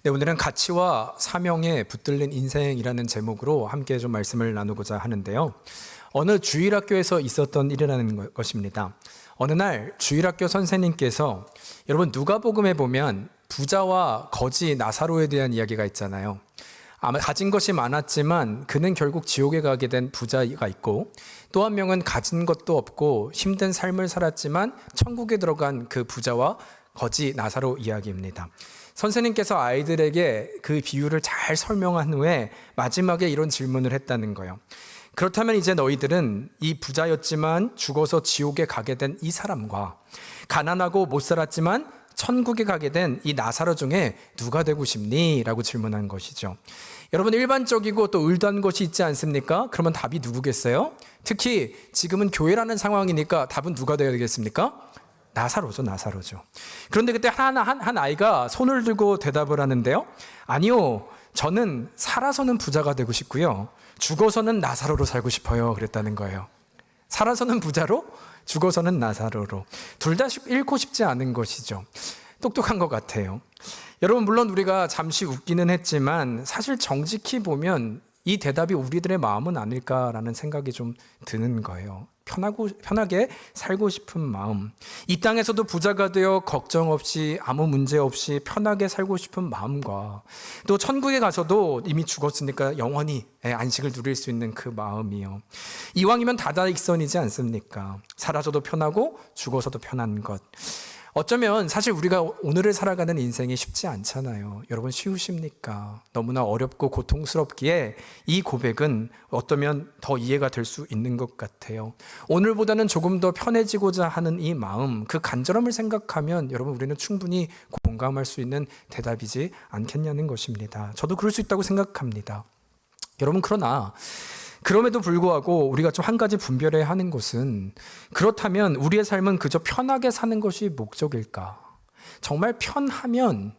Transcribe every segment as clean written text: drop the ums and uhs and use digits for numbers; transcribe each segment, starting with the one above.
네, 오늘은 가치와 사명에 붙들린 인생이라는 제목으로 함께 좀 말씀을 나누고자 하는데요. 어느 주일학교에서 있었던 일이라는 것입니다. 어느 날 주일학교 선생님께서, 여러분 누가복음에 보면 부자와 거지 나사로에 대한 이야기가 있잖아요. 아마 가진 것이 많았지만 그는 결국 지옥에 가게 된 부자가 있고, 또 한 명은 가진 것도 없고 힘든 삶을 살았지만 천국에 들어간 그 부자와 거지 나사로 이야기입니다. 선생님께서 아이들에게 그 비유를 잘 설명한 후에 마지막에 이런 질문을 했다는 거예요. 그렇다면 이제 너희들은 이 부자였지만 죽어서 지옥에 가게 된 이 사람과 가난하고 못 살았지만 천국에 가게 된 이 나사로 중에 누가 되고 싶니? 라고 질문한 것이죠. 여러분, 일반적이고 또 의도한 것이 있지 않습니까? 그러면 답이 누구겠어요? 특히 지금은 교회라는 상황이니까 답은 누가 되어야 되겠습니까? 나사로죠. 그런데 그때 한 아이가 손을 들고 대답을 하는데요. 아니요, 저는 살아서는 부자가 되고 싶고요, 죽어서는 나사로로 살고 싶어요. 그랬다는 거예요. 살아서는 부자로, 죽어서는 나사로로. 둘 다 잃고 싶지 않은 것이죠. 똑똑한 것 같아요. 여러분, 물론 우리가 잠시 웃기는 했지만 사실 정직히 보면 이 대답이 우리들의 마음은 아닐까라는 생각이 좀 드는 거예요. 편하게 살고 싶은 마음, 이 땅에서도 부자가 되어 걱정 없이 아무 문제 없이 편하게 살고 싶은 마음과, 또 천국에 가서도 이미 죽었으니까 영원히 안식을 누릴 수 있는 그 마음이요. 이왕이면 다다익선이지 않습니까? 살아서도 편하고 죽어서도 편한 것. 어쩌면 사실 우리가 오늘을 살아가는 인생이 쉽지 않잖아요. 여러분, 쉬우십니까? 너무나 어렵고 고통스럽기에 이 고백은 어쩌면 더 이해가 될 수 있는 것 같아요. 오늘보다는 조금 더 편해지고자 하는 이 마음, 그 간절함을 생각하면 여러분, 우리는 충분히 공감할 수 있는 대답이지 않겠냐는 것입니다. 저도 그럴 수 있다고 생각합니다. 여러분, 그러나 그럼에도 불구하고 우리가 좀 한 가지 분별해야 하는 것은, 그렇다면 우리의 삶은 그저 편하게 사는 것이 목적일까? 정말 편하면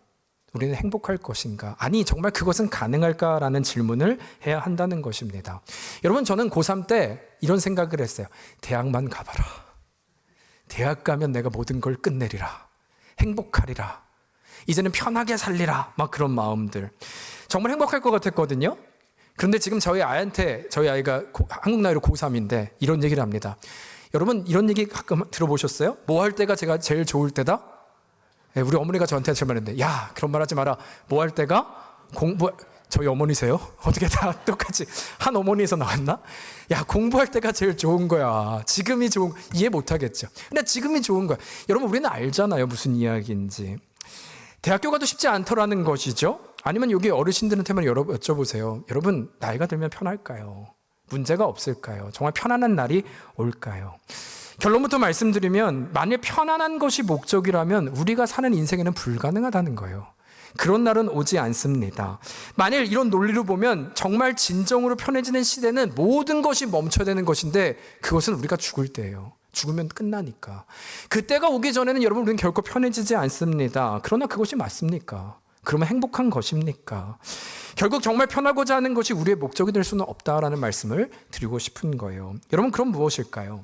우리는 행복할 것인가? 아니, 정말 그것은 가능할까라는 질문을 해야 한다는 것입니다. 여러분, 저는 고3 때 이런 생각을 했어요. 대학만 가봐라. 대학 가면 내가 모든 걸 끝내리라. 행복하리라. 이제는 편하게 살리라. 막 그런 마음들. 정말 행복할 것 같았거든요. 그런데 지금 저희 아이가 한국 나이로 고3인데 이런 얘기를 합니다. 여러분, 이런 얘기 가끔 들어보셨어요? 뭐 할 때가 제가 제일 좋을 때다? 우리 어머니가 저한테 제일 말했는데, 야, 그런 말 하지 마라. 뭐 할 때가? 저희 어머니세요? 어떻게 다 똑같이 한 어머니에서 나왔나? 야, 공부할 때가 제일 좋은 거야. 지금이 이해 못하겠죠. 근데 지금이 좋은 거야. 여러분, 우리는 알잖아요, 무슨 이야기인지. 대학교 가도 쉽지 않더라는 것이죠. 아니면 여기 어르신들한테만 여쭤보세요. 여러분, 나이가 들면 편할까요? 문제가 없을까요? 정말 편안한 날이 올까요? 결론부터 말씀드리면, 만일 편안한 것이 목적이라면 우리가 사는 인생에는 불가능하다는 거예요. 그런 날은 오지 않습니다. 만일 이런 논리로 보면 정말 진정으로 편해지는 시대는 모든 것이 멈춰야 되는 것인데, 그것은 우리가 죽을 때예요. 죽으면 끝나니까. 그때가 오기 전에는 여러분, 우리는 결코 편해지지 않습니다. 그러나 그것이 맞습니까? 그러면 행복한 것입니까? 결국 정말 편하고자 하는 것이 우리의 목적이 될 수는 없다라는 말씀을 드리고 싶은 거예요. 여러분, 그럼 무엇일까요?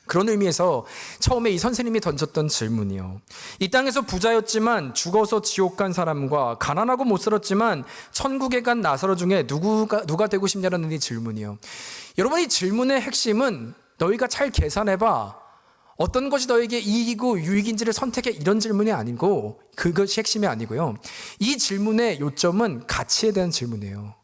그런 의미에서 처음에 이 선생님이 던졌던 질문이요. 이 땅에서 부자였지만 죽어서 지옥 간 사람과 가난하고 못 살았지만 천국에 간 나사로 중에 누가 되고 싶냐라는 이 질문이요. 여러분, 이 질문의 핵심은 너희가 잘 계산해봐. 어떤 것이 너에게 이익이고 유익인지를 선택해, 이런 질문이 아니고, 그것이 핵심이 아니고요. 이 질문의 요점은 가치에 대한 질문이에요.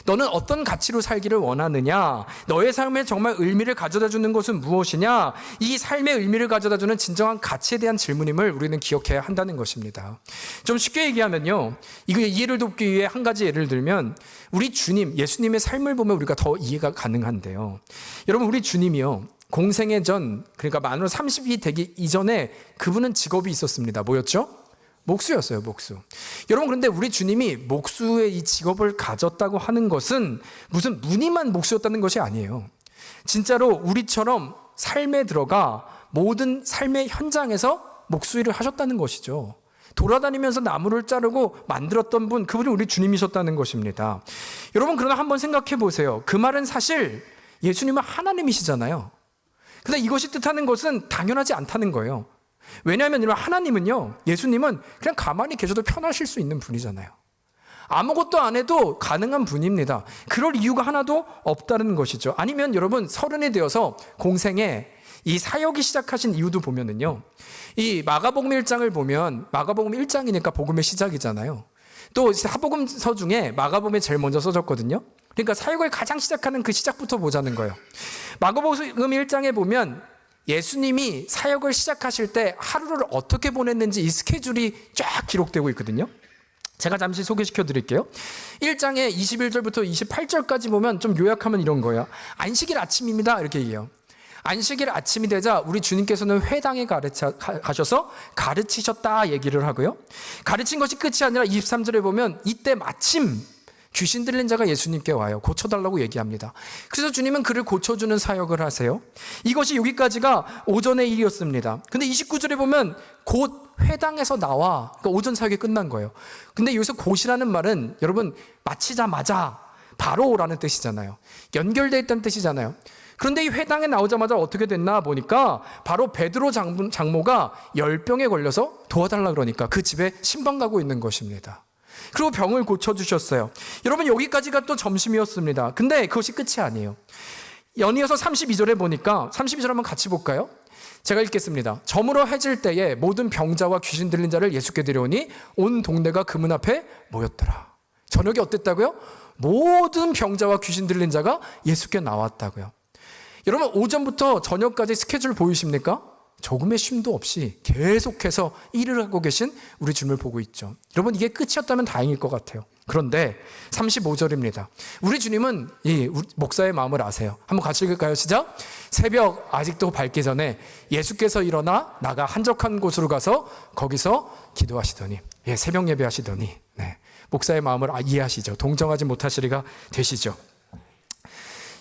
너는 어떤 가치로 살기를 원하느냐? 너의 삶에 정말 의미를 가져다 주는 것은 무엇이냐? 이 삶의 의미를 가져다 주는 진정한 가치에 대한 질문임을 우리는 기억해야 한다는 것입니다. 좀 쉽게 얘기하면요, 이거 이해를 돕기 위해 한 가지 예를 들면, 우리 주님, 예수님의 삶을 보면 우리가 더 이해가 가능한데요. 여러분, 우리 주님이요, 공생애 전, 그러니까 만으로 30이 되기 이전에 그분은 직업이 있었습니다. 뭐였죠? 목수였어요, 목수. 여러분, 그런데 우리 주님이 목수의 이 직업을 가졌다고 하는 것은 무슨 무늬만 목수였다는 것이 아니에요. 진짜로 우리처럼 삶에 들어가 모든 삶의 현장에서 목수 일을 하셨다는 것이죠. 돌아다니면서 나무를 자르고 만들었던 분, 그분이 우리 주님이셨다는 것입니다. 여러분, 그러나 한번 생각해 보세요. 그 말은 사실 예수님은 하나님이시잖아요. 근데 이것이 뜻하는 것은 당연하지 않다는 거예요. 왜냐하면 하나님은요, 예수님은 그냥 가만히 계셔도 편하실 수 있는 분이잖아요. 아무것도 안 해도 가능한 분입니다. 그럴 이유가 하나도 없다는 것이죠. 아니면 여러분 30이 되어서 공생에 이 사역이 시작하신 이유도 보면은요, 이 마가복음 1장을 보면 마가복음 1장이니까 복음의 시작이잖아요. 또 사복음서 중에 마가복음에 제일 먼저 써졌거든요. 그러니까 사역을 가장 시작하는 그 시작부터 보자는 거예요. 마가복음 1장에 보면 예수님이 사역을 시작하실 때 하루를 어떻게 보냈는지 이 스케줄이 쫙 기록되고 있거든요. 제가 잠시 소개시켜 드릴게요. 1장에 21절부터 28절까지 보면 좀 요약하면 이런 거예요. 안식일 아침입니다 이렇게 얘기해요. 안식일 아침이 되자 우리 주님께서는 회당에 가셔서 가르치셨다 얘기를 하고요. 가르친 것이 끝이 아니라 23절에 보면 이때 마침 귀신 들린 자가 예수님께 와요. 고쳐달라고 얘기합니다. 그래서 주님은 그를 고쳐주는 사역을 하세요. 이것이 여기까지가 오전의 일이었습니다. 근데 29절에 보면 곧 회당에서 나와, 그러니까 오전 사역이 끝난 거예요. 근데 여기서 곧이라는 말은 여러분 마치자마자 바로라는 뜻이잖아요. 연결되어 있다는 뜻이잖아요. 그런데 이 회당에 나오자마자 어떻게 됐나 보니까 바로 베드로 장모가 열병에 걸려서 도와달라 그러니까 그 집에 신방 가고 있는 것입니다. 그리고 병을 고쳐주셨어요. 여러분 여기까지가 또 점심이었습니다. 근데 그것이 끝이 아니에요. 연이어서 32절에 보니까 32절 한번 같이 볼까요? 제가 읽겠습니다. 저물어 해질 때에 모든 병자와 귀신 들린 자를 예수께 데려오니 온 동네가 그 문 앞에 모였더라. 저녁이 어땠다고요? 모든 병자와 귀신 들린 자가 예수께 나왔다고요. 여러분 오전부터 저녁까지 스케줄 보이십니까? 조금의 쉼도 없이 계속해서 일을 하고 계신 우리 주님을 보고 있죠. 여러분 이게 끝이었다면 다행일 것 같아요. 그런데 35절입니다. 우리 주님은 이 목사의 마음을 아세요. 한번 같이 읽을까요? 시작. 새벽 아직도 밝기 전에 예수께서 일어나 나가 한적한 곳으로 가서 거기서 기도하시더니, 새벽 예배하시더니, 목사의 마음을 이해하시죠. 동정하지 못하시리가 되시죠.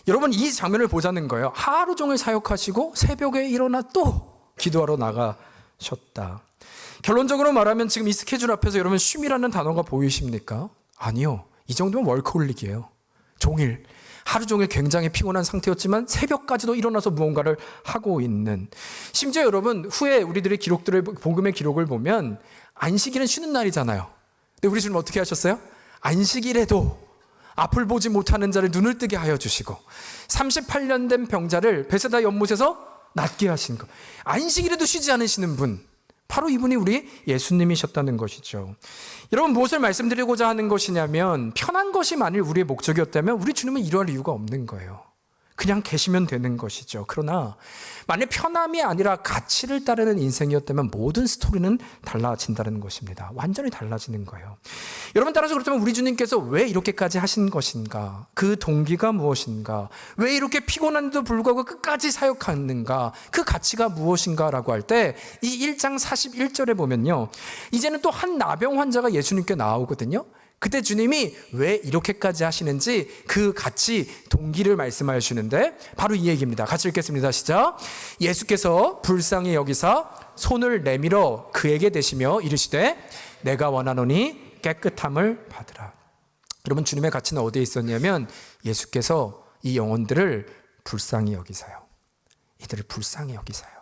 여러분 이 장면을 보자는 거예요. 하루 종일 사역하시고 새벽에 일어나 또 기도하러 나가셨다. 결론적으로 말하면 지금 이 스케줄 앞에서 여러분 쉼이라는 단어가 보이십니까? 아니요. 이 정도면 월커홀릭이에요. 종일 하루 종일 굉장히 피곤한 상태였지만 새벽까지도 일어나서 무언가를 하고 있는, 심지어 여러분 후에 우리들의 기록들을 복음의 기록을 보면 안식일은 쉬는 날이잖아요. 근데 우리 주님 어떻게 하셨어요? 안식일에도 앞을 보지 못하는 자를 눈을 뜨게 하여 주시고 38년 된 병자를 베세다 연못에서 낫게 하신 것, 안식일에도 쉬지 않으시는 분, 바로 이분이 우리 예수님이셨다는 것이죠. 여러분 무엇을 말씀드리고자 하는 것이냐면 편한 것이 만일 우리의 목적이었다면 우리 주님은 이러할 이유가 없는 거예요. 그냥 계시면 되는 것이죠. 그러나 만약 편함이 아니라 가치를 따르는 인생이었다면 모든 스토리는 달라진다는 것입니다. 완전히 달라지는 거예요. 여러분 따라서 그렇다면 우리 주님께서 왜 이렇게까지 하신 것인가? 그 동기가 무엇인가? 왜 이렇게 피곤한데도 불구하고 끝까지 사역하는가? 그 가치가 무엇인가라고 할 때 이 1장 41절에 보면요, 이제는 또 한 나병 환자가 예수님께 나오거든요. 그때 주님이 왜 이렇게까지 하시는지 그 가치, 동기를 말씀하여 주시는데 바로 이 얘기입니다. 같이 읽겠습니다. 시작. 예수께서 불쌍히 여기사 손을 내밀어 그에게 대시며 이르시되 내가 원하노니 깨끗함을 받으라. 여러분 주님의 가치는 어디에 있었냐면 예수께서 이 영혼들을 불쌍히 여기사요. 이들을 불쌍히 여기사요.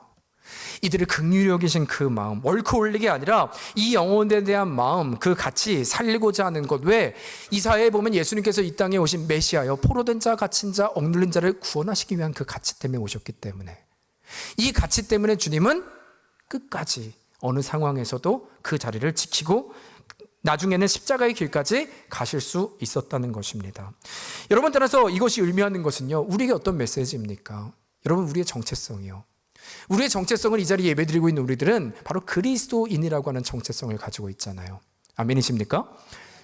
이들을 긍휼히 여기신 그 마음, 월크홀릭이 아니라 이 영혼에 대한 마음, 그 가치 살리고자 하는 것. 왜? 이사야에 보면 예수님께서 이 땅에 오신 메시아여, 포로된 자, 갇힌 자, 억눌린 자를 구원하시기 위한 그 가치 때문에 오셨기 때문에, 이 가치 때문에 주님은 끝까지 어느 상황에서도 그 자리를 지키고 나중에는 십자가의 길까지 가실 수 있었다는 것입니다. 여러분 따라서 이것이 의미하는 것은요, 우리에게 어떤 메시지입니까? 여러분 우리의 정체성이요, 우리의 정체성을 이 자리에 예배드리고 있는 우리들은 바로 그리스도인이라고 하는 정체성을 가지고 있잖아요. 아멘이십니까?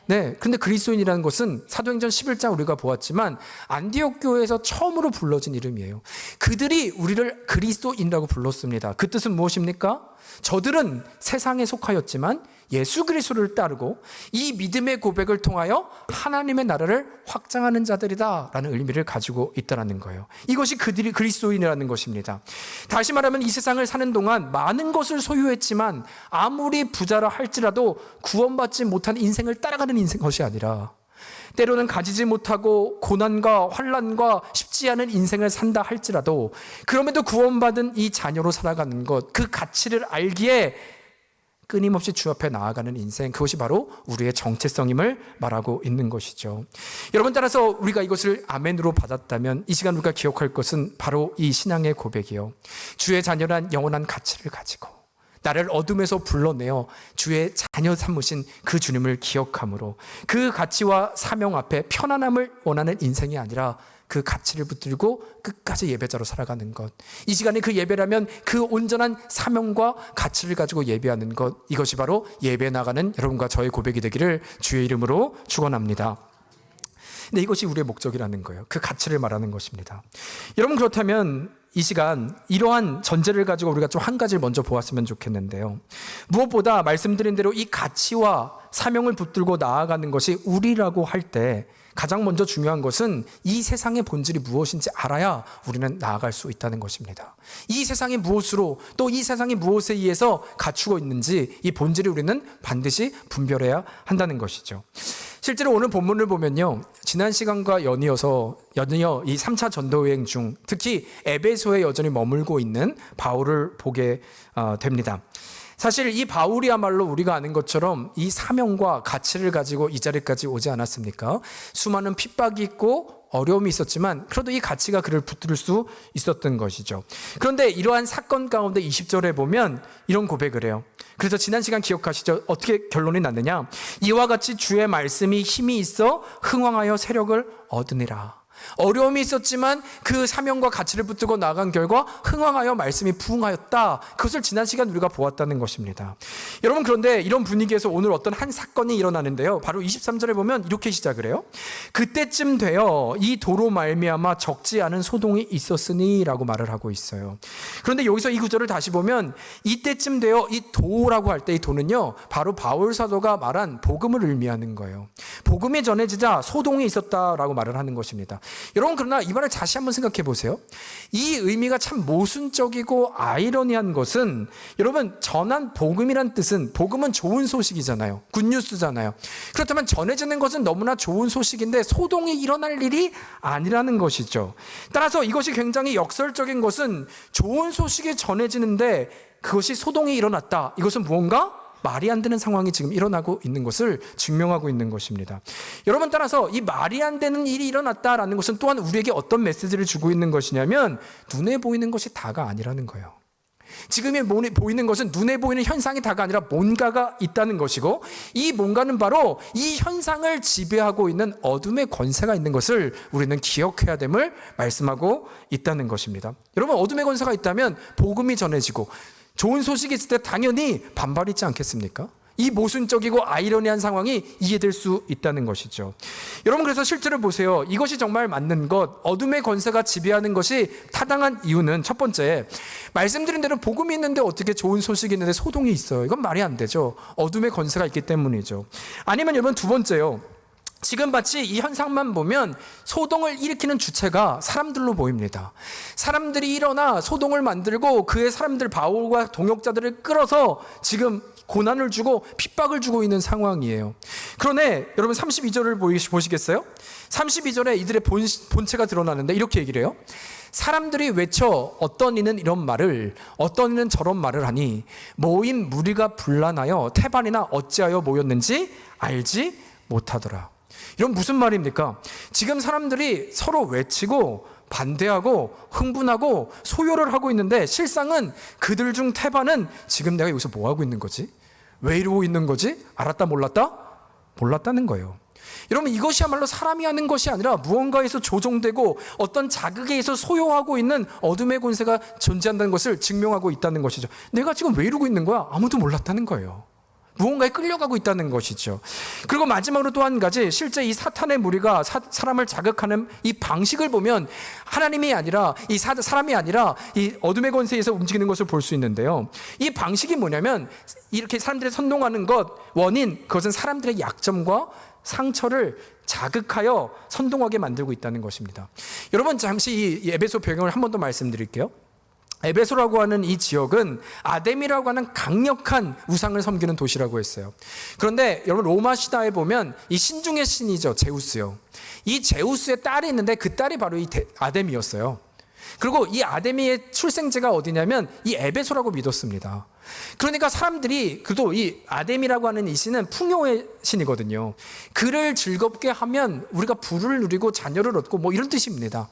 네. 근데 그리스도인이라는 것은 사도행전 11장 우리가 보았지만 안디옥 교회에서 처음으로 불러진 이름이에요. 그들이 우리를 그리스도인이라고 불렀습니다. 그 뜻은 무엇입니까? 저들은 세상에 속하였지만 예수 그리스도를 따르고 이 믿음의 고백을 통하여 하나님의 나라를 확장하는 자들이다라는 의미를 가지고 있다는 거예요. 이것이 그들이 그리스도인이라는 것입니다. 다시 말하면 이 세상을 사는 동안 많은 것을 소유했지만 아무리 부자라 할지라도 구원받지 못한 인생을 따라가는 것이 아니라, 때로는 가지지 못하고 고난과 환난과 쉽지 않은 인생을 산다 할지라도 그럼에도 구원받은 이 자녀로 살아가는 것, 그 가치를 알기에 끊임없이 주 앞에 나아가는 인생, 그것이 바로 우리의 정체성임을 말하고 있는 것이죠. 여러분, 따라서 우리가 이것을 아멘으로 받았다면 이 시간 우리가 기억할 것은 바로 이 신앙의 고백이요, 주의 자녀란 영원한 가치를 가지고 나를 어둠에서 불러내어 주의 자녀 삼으신 그 주님을 기억함으로 그 가치와 사명 앞에 편안함을 원하는 인생이 아니라 그 가치를 붙들고 끝까지 예배자로 살아가는 것, 이 시간에 그 예배라면 그 온전한 사명과 가치를 가지고 예배하는 것, 이것이 바로 예배 나가는 여러분과 저의 고백이 되기를 주의 이름으로 축원합니다. 근데 이것이 우리의 목적이라는 거예요. 그 가치를 말하는 것입니다. 여러분, 그렇다면 이 시간 이러한 전제를 가지고 우리가 좀 한 가지를 먼저 보았으면 좋겠는데요, 무엇보다 말씀드린 대로 이 가치와 사명을 붙들고 나아가는 것이 우리라고 할 때 가장 먼저 중요한 것은 이 세상의 본질이 무엇인지 알아야 우리는 나아갈 수 있다는 것입니다. 이 세상이 무엇으로, 또 이 세상이 무엇에 의해서 갖추고 있는지 이 본질을 우리는 반드시 분별해야 한다는 것이죠. 실제로 오늘 본문을 보면요, 지난 시간과 연이어 이 3차 전도여행 중 특히 에베소에 여전히 머물고 있는 바울을 보게 됩니다. 사실 이 바울이야말로 우리가 아는 것처럼 이 사명과 가치를 가지고 이 자리까지 오지 않았습니까? 수많은 핍박이 있고 어려움이 있었지만 그래도 이 가치가 그를 붙들 수 있었던 것이죠. 그런데 이러한 사건 가운데 20절에 보면 이런 고백을 해요. 그래서 지난 시간 기억하시죠? 어떻게 결론이 났느냐? 이와 같이 주의 말씀이 힘이 있어 흥왕하여 세력을 얻으니라. 어려움이 있었지만 그 사명과 가치를 붙들고 나간 결과 흥왕하여 말씀이 부응하였다. 그것을 지난 시간 우리가 보았다는 것입니다. 여러분, 그런데 이런 분위기에서 오늘 어떤 한 사건이 일어나는데요, 바로 23절에 보면 이렇게 시작을 해요. 그때쯤 되어 이 도로 말미암아 적지 않은 소동이 있었으니 라고 말을 하고 있어요. 그런데 여기서 이 구절을 다시 보면 이때쯤 되어 이 도라고 할 때 이 도는요, 바로 바울 사도가 말한 복음을 의미하는 거예요. 복음이 전해지자 소동이 있었다라고 말을 하는 것입니다. 여러분, 그러나 이 말을 다시 한번 생각해 보세요. 이 의미가 참 모순적이고 아이러니한 것은, 여러분, 전한 복음이란 뜻은, 복음은 좋은 소식이잖아요. 굿뉴스잖아요. 그렇다면 전해지는 것은 너무나 좋은 소식인데 소동이 일어날 일이 아니라는 것이죠. 따라서 이것이 굉장히 역설적인 것은 좋은 소식이 전해지는데 그것이 소동이 일어났다. 이것은 무언가 말이 안 되는 상황이 지금 일어나고 있는 것을 증명하고 있는 것입니다. 여러분, 따라서 이 말이 안 되는 일이 일어났다라는 것은 또한 우리에게 어떤 메시지를 주고 있는 것이냐면 눈에 보이는 것이 다가 아니라는 거예요. 지금 보이는 것은 눈에 보이는 현상이 다가 아니라 뭔가가 있다는 것이고, 이 뭔가는 바로 이 현상을 지배하고 있는 어둠의 권세가 있는 것을 우리는 기억해야 됨을 말씀하고 있다는 것입니다. 여러분, 어둠의 권세가 있다면 복음이 전해지고 좋은 소식이 있을 때 당연히 반발이 있지 않겠습니까? 이 모순적이고 아이러니한 상황이 이해될 수 있다는 것이죠. 여러분, 그래서 실제로 보세요. 이것이 정말 맞는 것, 어둠의 권세가 지배하는 것이 타당한 이유는, 첫 번째, 말씀드린 대로 복음이 있는데 어떻게 좋은 소식이 있는데 소동이 있어요? 이건 말이 안 되죠. 어둠의 권세가 있기 때문이죠. 아니면 여러분, 두 번째요, 지금 마치 이 현상만 보면 소동을 일으키는 주체가 사람들로 보입니다. 사람들이 일어나 소동을 만들고 그의 사람들, 바울과 동역자들을 끌어서 지금 고난을 주고 핍박을 주고 있는 상황이에요. 그런데 여러분, 32절을 보시겠어요? 32절에 이들의 본체가 드러나는데 이렇게 얘기를 해요. 사람들이 외쳐 어떤 이는 이런 말을, 어떤 이는 저런 말을 하니 모인 무리가 분란하여 태반이나 어찌하여 모였는지 알지 못하더라. 이런 무슨 말입니까? 지금 사람들이 서로 외치고 반대하고 흥분하고 소요를 하고 있는데 실상은 그들 중 태반은 지금 내가 여기서 뭐 하고 있는 거지? 왜 이러고 있는 거지? 알았다 몰랐다? 몰랐다는 거예요. 여러분, 이것이야말로 사람이 하는 것이 아니라 무언가에서 조종되고 어떤 자극에 의해서 소요하고 있는 어둠의 권세가 존재한다는 것을 증명하고 있다는 것이죠. 내가 지금 왜 이러고 있는 거야? 아무도 몰랐다는 거예요. 무언가에 끌려가고 있다는 것이죠. 그리고 마지막으로 또 한 가지, 실제 이 사탄의 무리가 사람을 자극하는 이 방식을 보면 하나님이 아니라 이 사람이 아니라 이 어둠의 권세에서 움직이는 것을 볼 수 있는데요, 이 방식이 뭐냐면 이렇게 사람들이 선동하는 것 원인, 그것은 사람들의 약점과 상처를 자극하여 선동하게 만들고 있다는 것입니다. 여러분, 잠시 이 에베소 배경을 한 번 더 말씀드릴게요. 에베소라고 하는 이 지역은 아뎀이라고 하는 강력한 우상을 섬기는 도시라고 했어요. 그런데 여러분, 로마 시대에 보면 이 신중의 신이죠, 제우스요. 이 제우스의 딸이 있는데 그 딸이 바로 이 아뎀이었어요. 그리고 이 아데미의 출생지가 어디냐면 이 에베소라고 믿었습니다. 그러니까 사람들이 그도 이 아뎀이라고 하는 이 신은 풍요의 신이거든요. 그를 즐겁게 하면 우리가 부를 누리고 자녀를 얻고 뭐 이런 뜻입니다.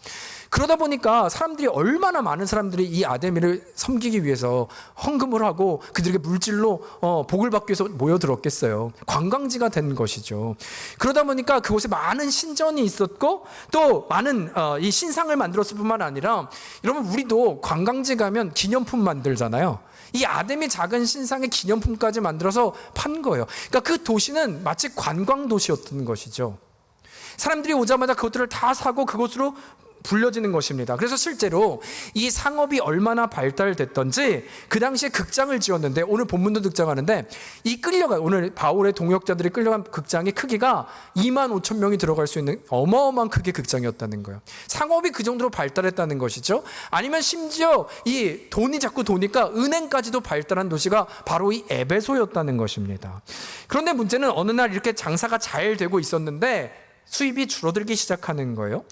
그러다 보니까 사람들이 얼마나 많은 사람들이 이 아데미를 섬기기 위해서 헌금을 하고 그들에게 물질로 복을 받기 위해서 모여들었겠어요. 관광지가 된 것이죠. 그러다 보니까 그곳에 많은 신전이 있었고 또 많은 이 신상을 만들었을 뿐만 아니라 여러분 우리도 관광지 가면 기념품 만들잖아요. 이 아뎀이 작은 신상의 기념품까지 만들어서 판 거예요. 그러니까 그 도시는 마치 관광 도시였던 것이죠. 사람들이 오자마자 그것들을 다 사고 그곳으로 불려지는 것입니다. 그래서 실제로 이 상업이 얼마나 발달됐던지 그 당시에 극장을 지었는데, 오늘 본문도 등장하는데 이 오늘 바울의 동역자들이 끌려간 극장의 크기가 2만 5천 명이 들어갈 수 있는 어마어마한 크기의 극장이었다는 거예요. 상업이 그 정도로 발달했다는 것이죠. 아니면 심지어 이 돈이 자꾸 도니까 은행까지도 발달한 도시가 바로 이 에베소였다는 것입니다. 그런데 문제는 어느 날 이렇게 장사가 잘 되고 있었는데 수입이 줄어들기 시작하는 거예요.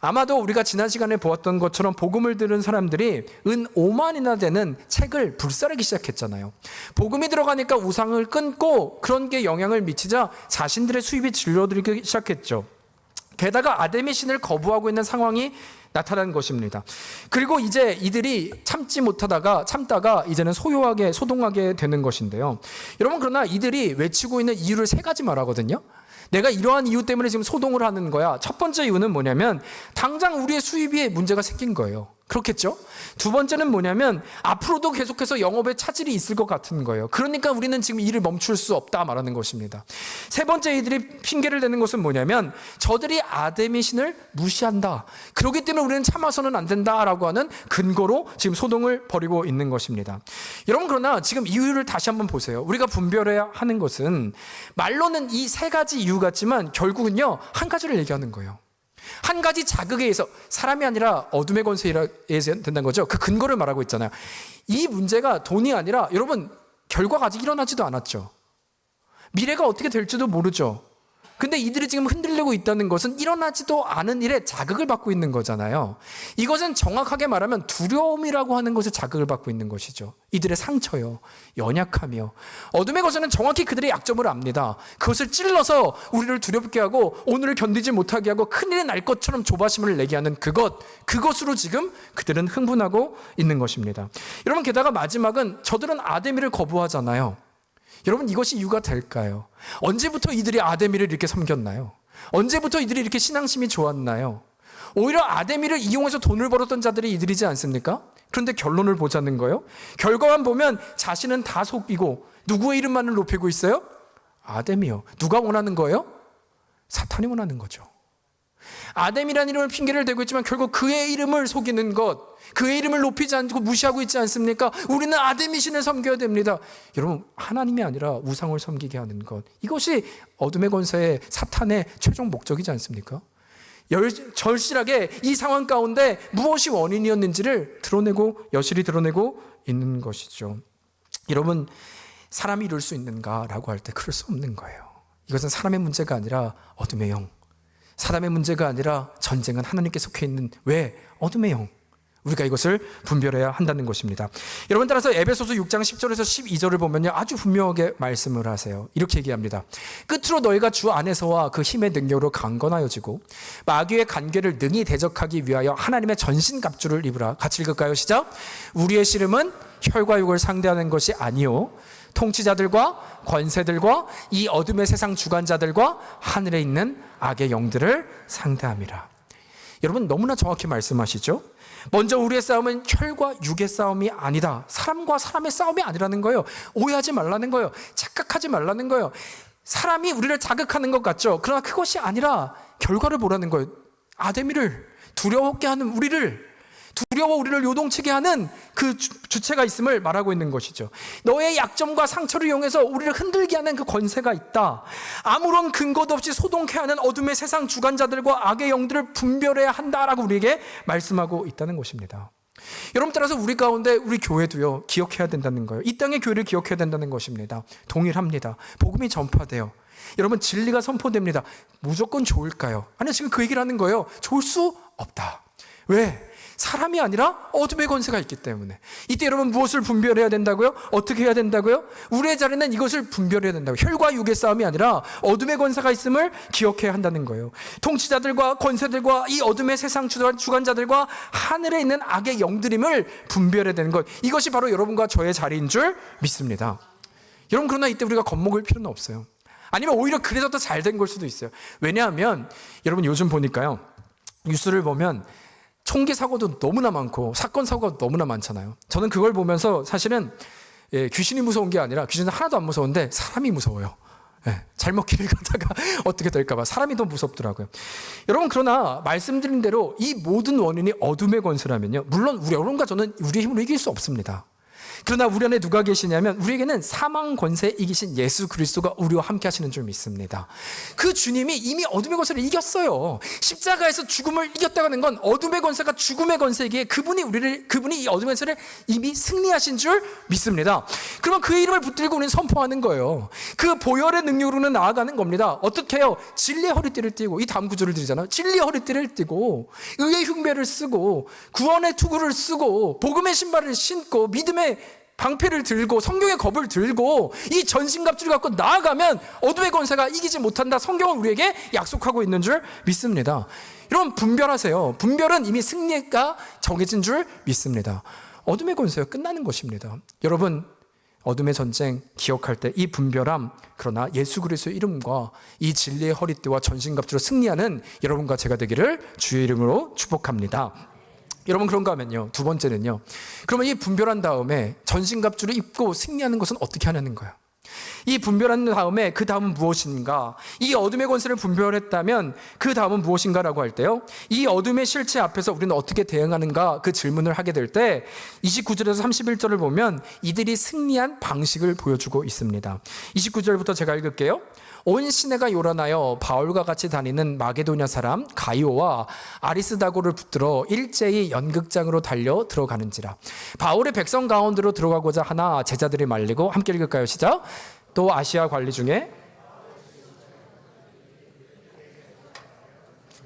아마도 우리가 지난 시간에 보았던 것처럼 복음을 들은 사람들이 은 5만이나 되는 책을 불사르기 시작했잖아요. 복음이 들어가니까 우상을 끊고 그런 게 영향을 미치자 자신들의 수입이 줄어들기 시작했죠. 게다가 아데미 신을 거부하고 있는 상황이 나타난 것입니다. 그리고 이제 이들이 참다가 이제는 소동하게 되는 것인데요. 여러분, 그러나 이들이 외치고 있는 이유를 세 가지 말하거든요. 내가 이러한 이유 때문에 지금 소동을 하는 거야. 첫 번째 이유는 뭐냐면 당장 우리의 수입에 문제가 생긴 거예요. 그렇겠죠? 두 번째는 뭐냐면 앞으로도 계속해서 영업에 차질이 있을 것 같은 거예요. 그러니까 우리는 지금 일을 멈출 수 없다 말하는 것입니다. 세 번째 이들이 핑계를 대는 것은 뭐냐면 저들이 아데미 신을 무시한다. 그렇기 때문에 우리는 참아서는 안 된다라고 하는 근거로 지금 소동을 벌이고 있는 것입니다. 여러분, 그러나 지금 이유를 다시 한번 보세요. 우리가 분별해야 하는 것은 말로는 이 세 가지 이유 같지만 결국은요 한 가지를 얘기하는 거예요. 한 가지 자극에 의해서, 사람이 아니라 어둠의 권세에 의해서 된다는 거죠. 그 근거를 말하고 있잖아요. 이 문제가 돈이 아니라 여러분 결과가 아직 일어나지도 않았죠. 미래가 어떻게 될지도 모르죠. 근데 이들이 지금 흔들리고 있다는 것은 일어나지도 않은 일에 자극을 받고 있는 거잖아요. 이것은 정확하게 말하면 두려움이라고 하는 것에 자극을 받고 있는 것이죠. 이들의 상처요, 연약함이요. 어둠의 것은 정확히 그들의 약점을 압니다. 그것을 찔러서 우리를 두렵게 하고 오늘을 견디지 못하게 하고 큰일이 날 것처럼 조바심을 내게 하는 그것으로 지금 그들은 흥분하고 있는 것입니다. 여러분, 게다가 마지막은 저들은 아데미를 거부하잖아요. 여러분, 이것이 이유가 될까요? 언제부터 이들이 아데미를 이렇게 섬겼나요? 언제부터 이들이 이렇게 신앙심이 좋았나요? 오히려 아데미를 이용해서 돈을 벌었던 자들이 이들이지 않습니까? 그런데 결론을 보자는 거예요. 결과만 보면 자신은 다 속이고 누구의 이름만을 높이고 있어요? 아데미요. 누가 원하는 거예요? 사탄이 원하는 거죠. 아뎀이라는 이름을 핑계를 대고 있지만 결국 그의 이름을 속이는 것, 그의 이름을 높이지 않고 무시하고 있지 않습니까? 우리는 아데미 신을 섬겨야 됩니다. 여러분, 하나님이 아니라 우상을 섬기게 하는 것, 이것이 어둠의 권세의 사탄의 최종 목적이지 않습니까? 절실하게 이 상황 가운데 무엇이 원인이었는지를 여실히 드러내고 있는 것이죠. 여러분, 사람이 이룰 수 있는가라고 할 때 그럴 수 없는 거예요. 이것은 사람의 문제가 아니라 어둠의 영, 사람의 문제가 아니라 전쟁은 하나님께 속해 있는 어둠의 영, 우리가 이것을 분별해야 한다는 것입니다. 여러분, 따라서 에베소서 6장 10절에서 12절을 보면요 아주 분명하게 말씀을 하세요. 이렇게 얘기합니다. 끝으로 너희가 주 안에서와 그 힘의 능력으로 강건하여지고 마귀의 간계를 능히 대적하기 위하여 하나님의 전신갑주를 입으라. 같이 읽을까요? 시작. 우리의 씨름은 혈과 육을 상대하는 것이 아니요 통치자들과 권세들과 이 어둠의 세상 주관자들과 하늘에 있는 악의 영들을 상대함이라. 여러분, 너무나 정확히 말씀하시죠? 먼저 우리의 싸움은 혈과 육의 싸움이 아니다. 사람과 사람의 싸움이 아니라는 거예요. 오해하지 말라는 거예요. 착각하지 말라는 거예요. 사람이 우리를 자극하는 것 같죠? 그러나 그것이 아니라 결과를 보라는 거예요. 아데미를 두려워하게 하는 우리를 요동치게 하는 그 주체가 있음을 말하고 있는 것이죠. 너의 약점과 상처를 이용해서 우리를 흔들게 하는 그 권세가 있다. 아무런 근거도 없이 소동케 하는 어둠의 세상 주관자들과 악의 영들을 분별해야 한다라고 우리에게 말씀하고 있다는 것입니다. 여러분, 따라서 우리 가운데 우리 교회도요 기억해야 된다는 거예요. 이 땅의 교회를 기억해야 된다는 것입니다. 동일합니다. 복음이 전파돼요. 여러분, 진리가 선포됩니다. 무조건 좋을까요? 아니, 지금 그 얘기를 하는 거예요. 좋을 수 없다. 왜? 사람이 아니라 어둠의 권세가 있기 때문에. 이때 여러분 무엇을 분별해야 된다고요? 어떻게 해야 된다고요? 우리의 자리는 이것을 분별해야 된다고요. 혈과 육의 싸움이 아니라 어둠의 권세가 있음을 기억해야 한다는 거예요. 통치자들과 권세들과 이 어둠의 세상 주관자들과 하늘에 있는 악의 영들임을 분별해야 되는 것, 이것이 바로 여러분과 저의 자리인 줄 믿습니다. 여러분, 그러나 이때 우리가 겁먹을 필요는 없어요. 아니면 오히려 그래서 더 잘 된 걸 수도 있어요. 왜냐하면 여러분 요즘 보니까요, 뉴스를 보면 총기 사고도 너무나 많고 사건 사고가 너무나 많잖아요. 저는 그걸 보면서 사실은 귀신이 무서운 게 아니라, 귀신은 하나도 안 무서운데 사람이 무서워요. 잘못 길을 가다가 어떻게 될까 봐 사람이 더 무섭더라고요. 여러분, 그러나 말씀드린 대로 이 모든 원인이 어둠의 권세라면요, 물론 여러분과 저는 우리의 힘으로 이길 수 없습니다. 그러나 우리 안에 누가 계시냐면, 우리에게는 사망 권세 이기신 예수 그리스도가 우리와 함께 하시는 줄 믿습니다. 그 주님이 이미 어둠의 권세를 이겼어요. 십자가에서 죽음을 이겼다는 건 어둠의 권세가 죽음의 권세이기에 그분이 이 어둠의 권세를 이미 승리하신 줄 믿습니다. 그러면 그 이름을 붙들고 우리는 선포하는 거예요. 그 보혈의 능력으로는 나아가는 겁니다. 어떻게 해요? 진리의 허리띠를 띠고, 이 다음 구절을 드리잖아요. 진리의 허리띠를 띠고, 의의 흉배를 쓰고, 구원의 투구를 쓰고, 복음의 신발을 신고, 믿음의 방패를 들고, 성경의 겁을 들고, 이 전신갑주를 갖고 나아가면 어둠의 권세가 이기지 못한다. 성경은 우리에게 약속하고 있는 줄 믿습니다. 여러분, 분별하세요. 분별은 이미 승리가 정해진 줄 믿습니다. 어둠의 권세가 끝나는 것입니다. 여러분, 어둠의 전쟁 기억할 때 이 분별함, 그러나 예수 그리스도의 이름과 이 진리의 허리띠와 전신갑주로 승리하는 여러분과 제가 되기를 주의 이름으로 축복합니다. 여러분, 그런가 하면요, 두 번째는요, 그러면 이 분별한 다음에 전신갑주를 입고 승리하는 것은 어떻게 하냐는 거예요. 이 분별한 다음에 그 다음은 무엇인가? 이 어둠의 권세를 분별했다면 그 다음은 무엇인가라고 할 때요, 이 어둠의 실체 앞에서 우리는 어떻게 대응하는가, 그 질문을 하게 될 때 29절에서 31절을 보면 이들이 승리한 방식을 보여주고 있습니다. 29절부터 제가 읽을게요. 온 시내가 요란하여 바울과 같이 다니는 마게도냐 사람 가이오와 아리스다고를 붙들어 일제히 연극장으로 달려 들어가는지라. 바울의 백성 가운데로 들어가고자 하나 제자들이 말리고, 함께 읽을까요? 시작. 또 아시아 관리 중에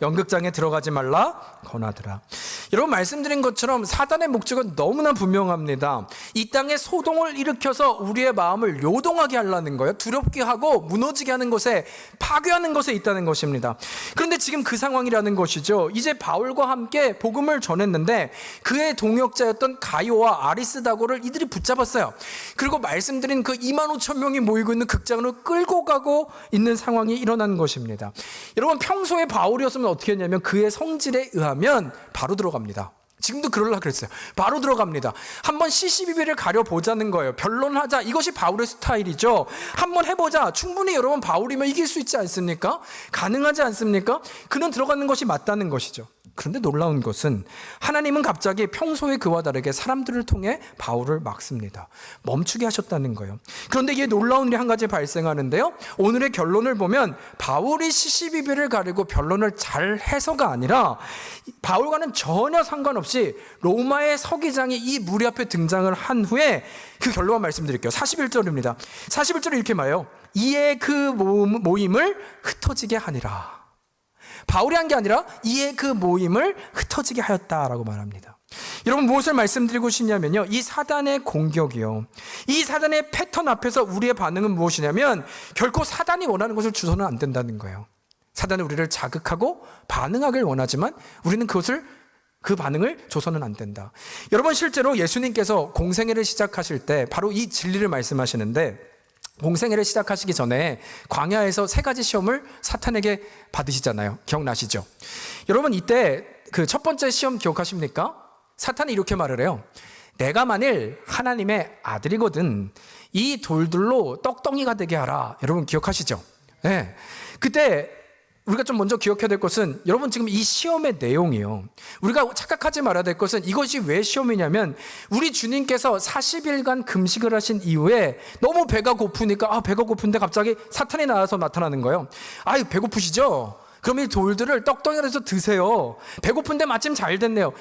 연극장에 들어가지 말라 권하더라. 여러분, 말씀드린 것처럼 사단의 목적은 너무나 분명합니다. 이 땅에 소동을 일으켜서 우리의 마음을 요동하게 하려는 거예요. 두렵게 하고 무너지게 하는 것에, 파괴하는 것에 있다는 것입니다. 그런데 지금 그 상황이라는 것이죠. 이제 바울과 함께 복음을 전했는데 그의 동역자였던 가이오와 아리스다고를 이들이 붙잡았어요. 그리고 말씀드린 그 25,000명이 모이고 있는 극장으로 끌고 가고 있는 상황이 일어난 것입니다. 여러분, 평소에 바울이었으면 어떻게 했냐면 그의 성질에 의하면 바로 들어갑니다. 지금도 그러려고 그랬어요. 바로 들어갑니다. 한번 시시비비를 가려보자는 거예요. 변론하자. 이것이 바울의 스타일이죠. 한번 해보자. 충분히 여러분, 바울이면 이길 수 있지 않습니까? 가능하지 않습니까? 그는 들어가는 것이 맞다는 것이죠. 그런데 놀라운 것은 하나님은 갑자기 평소에 그와 다르게 사람들을 통해 바울을 막습니다. 멈추게 하셨다는 거예요. 그런데 이게 놀라운 일이 한 가지 발생하는데요, 오늘의 결론을 보면 바울이 시시비비를 가리고 변론을 잘 해서가 아니라 바울과는 전혀 상관없이 로마의 서기장이 이 무리 앞에 등장을 한 후에 그 결론만 말씀드릴게요. 41절입니다. 41절에 이렇게 말해요. 이에 그 모임을 흩어지게 하니라. 바울이 한 게 아니라 이에 그 모임을 흩어지게 하였다라고 말합니다. 여러분, 무엇을 말씀드리고 싶냐면요, 이 사단의 공격이요, 이 사단의 패턴 앞에서 우리의 반응은 무엇이냐면 결코 사단이 원하는 것을 주서는 안 된다는 거예요. 사단은 우리를 자극하고 반응하길 원하지만 우리는 그 반응을 줘서는 안 된다. 여러분, 실제로 예수님께서 공생애를 시작하실 때 바로 이 진리를 말씀하시는데, 공생애를 시작하시기 전에 광야에서 3가지 시험을 사탄에게 받으시잖아요. 기억나시죠? 여러분, 이때 그 첫 번째 시험 기억하십니까? 사탄이 이렇게 말을 해요. 내가 만일 하나님의 아들이거든 이 돌들로 떡덩이가 되게 하라. 여러분 기억하시죠? 네. 그때 우리가 좀 먼저 기억해야 될 것은, 여러분 지금 이 시험의 내용이요, 우리가 착각하지 말아야 될 것은 이것이 왜 시험이냐면, 우리 주님께서 40일간 금식을 하신 이후에 너무 배가 고프니까 배가 고픈데 갑자기 사탄이 나타나는 거예요. 배고프시죠? 그럼 이 돌들을 떡덩이로 해서 드세요. 배고픈데 마침 잘 됐네요.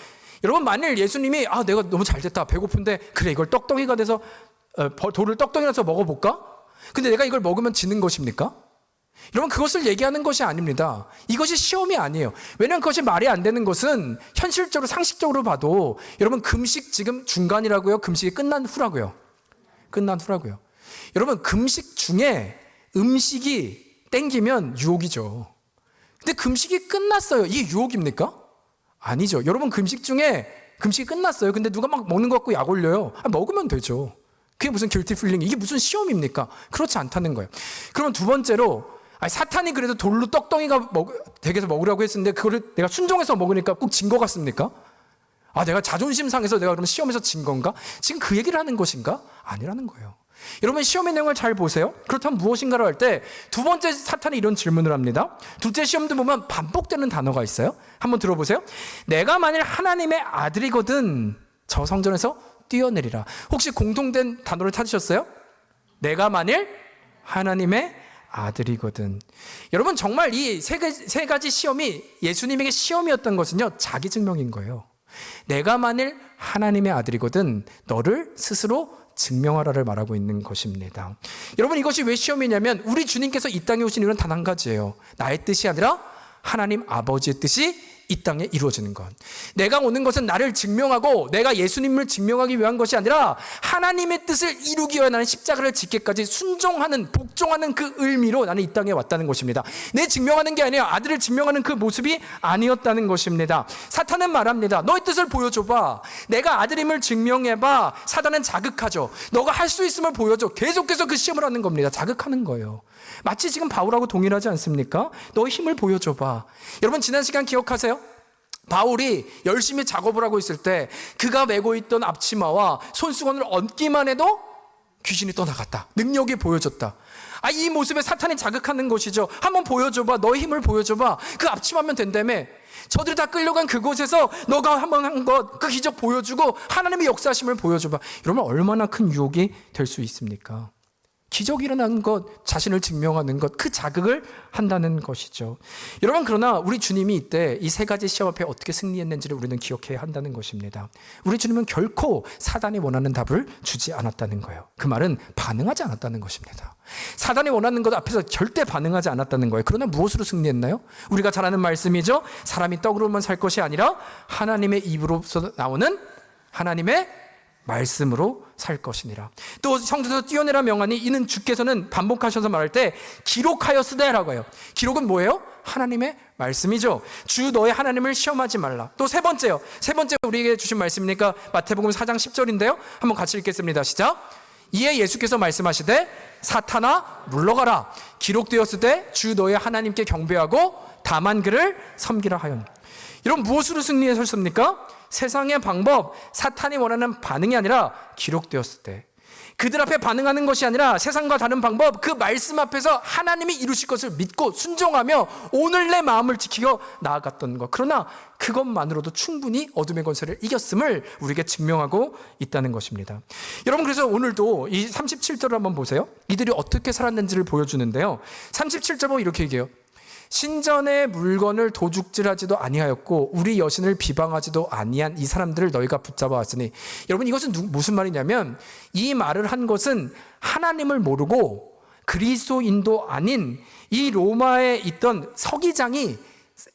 여러분, 만일 예수님이 내가 너무 잘 됐다, 배고픈데 그래 이걸 떡덩이가 돼서 돌을 떡덩이로 해서 먹어볼까? 근데 내가 이걸 먹으면 지는 것입니까? 여러분, 그것을 얘기하는 것이 아닙니다. 이것이 시험이 아니에요. 왜냐하면 그것이 말이 안 되는 것은 현실적으로 상식적으로 봐도 여러분, 금식 지금 중간이라고요? 금식이 끝난 후라고요? 끝난 후라고요. 여러분, 금식 중에 음식이 땡기면 유혹이죠. 근데 금식이 끝났어요. 이게 유혹입니까? 아니죠. 여러분, 금식 중에 금식이 끝났어요. 근데 누가 막 먹는 것 같고 약 올려요. 먹으면 되죠. 그게 무슨 길티 필링, 이게 무슨 시험입니까? 그렇지 않다는 거예요. 그러면 두 번째로, 사탄이 그래도 돌로 떡덩이가 댁에서 먹으라고 했었는데 그거를 내가 순종해서 먹으니까 꼭 진 것 같습니까? 내가 자존심 상해서 내가 그럼 시험에서 진 건가? 지금 그 얘기를 하는 것인가? 아니라는 거예요. 여러분, 시험의 내용을 잘 보세요. 그렇다면 무엇인가를 할 때 두 번째 사탄이 이런 질문을 합니다. 둘째 시험도 보면 반복되는 단어가 있어요. 한번 들어보세요. 내가 만일 하나님의 아들이거든 저 성전에서 뛰어내리라. 혹시 공통된 단어를 찾으셨어요? 내가 만일 하나님의 아들이거든. 여러분, 정말 이 세 가지 시험이 예수님에게 시험이었던 것은요, 자기 증명인 거예요. 내가 만일 하나님의 아들이거든 너를 스스로 증명하라를 말하고 있는 것입니다. 여러분, 이것이 왜 시험이냐면 우리 주님께서 이 땅에 오신 이유는 단 한 가지예요. 나의 뜻이 아니라 하나님 아버지의 뜻이 이 땅에 이루어지는 것. 내가 오는 것은 나를 증명하고 내가 예수님을 증명하기 위한 것이 아니라 하나님의 뜻을 이루기 위해 나는 십자가를 짓기까지 순종하는, 복종하는 그 의미로 나는 이 땅에 왔다는 것입니다. 내 증명하는 게 아니라 아들을 증명하는 그 모습이 아니었다는 것입니다. 사탄은 말합니다. 너의 뜻을 보여줘봐. 내가 아들임을 증명해봐. 사단은 자극하죠. 너가 할 수 있음을 보여줘. 계속해서 그 시험을 하는 겁니다. 자극하는 거예요. 마치 지금 바울하고 동일하지 않습니까? 너의 힘을 보여줘봐. 여러분, 지난 시간 기억하세요? 바울이 열심히 작업을 하고 있을 때 그가 메고 있던 앞치마와 손수건을 얹기만 해도 귀신이 떠나갔다. 능력이 보여졌다. 이 모습에 사탄이 자극하는 것이죠. 한번 보여줘봐. 너의 힘을 보여줘봐. 그 앞치마면 된다며. 저들이 다 끌려간 그곳에서 너가 한번 한 것, 그 기적 보여주고 하나님의 역사심을 보여줘봐. 여러분, 얼마나 큰 유혹이 될 수 있습니까? 기적이 일어나는 것, 자신을 증명하는 것, 그 자극을 한다는 것이죠. 여러분, 그러나 우리 주님이 이때 이 세 가지 시험 앞에 어떻게 승리했는지를 우리는 기억해야 한다는 것입니다. 우리 주님은 결코 사단이 원하는 답을 주지 않았다는 거예요. 그 말은 반응하지 않았다는 것입니다. 사단이 원하는 것 앞에서 절대 반응하지 않았다는 거예요. 그러나 무엇으로 승리했나요? 우리가 잘 아는 말씀이죠. 사람이 떡으로만 살 것이 아니라 하나님의 입으로서 나오는 하나님의 말씀으로 살 것이니라. 또 성전에서 뛰어내라 명하니 이는 주께서는 반복하셔서 말할 때 기록하였으되라고 해요. 기록은 뭐예요? 하나님의 말씀이죠. 주 너의 하나님을 시험하지 말라. 또 세 번째 우리에게 주신 말씀이니까 마태복음 4장 10절인데요. 한번 같이 읽겠습니다. 시작. 이에 예수께서 말씀하시되 사탄아 물러가라. 기록되었으되 주 너의 하나님께 경배하고 다만 그를 섬기라 하였. 여러분, 무엇으로 승리하셨습니까? 세상의 방법, 사탄이 원하는 반응이 아니라 기록되었을 때 그들 앞에 반응하는 것이 아니라 세상과 다른 방법, 그 말씀 앞에서 하나님이 이루실 것을 믿고 순종하며 오늘 내 마음을 지키고 나아갔던 것. 그러나 그것만으로도 충분히 어둠의 권세를 이겼음을 우리에게 증명하고 있다는 것입니다. 여러분, 그래서 오늘도 이 37절을 한번 보세요. 이들이 어떻게 살았는지를 보여주는데요. 37절 보면 이렇게 얘기해요. 신전의 물건을 도둑질하지도 아니하였고 우리 여신을 비방하지도 아니한 이 사람들을 너희가 붙잡아 왔으니. 여러분, 이것은 무슨 말이냐면 이 말을 한 것은 하나님을 모르고 그리스도인도 아닌 이 로마에 있던 서기장이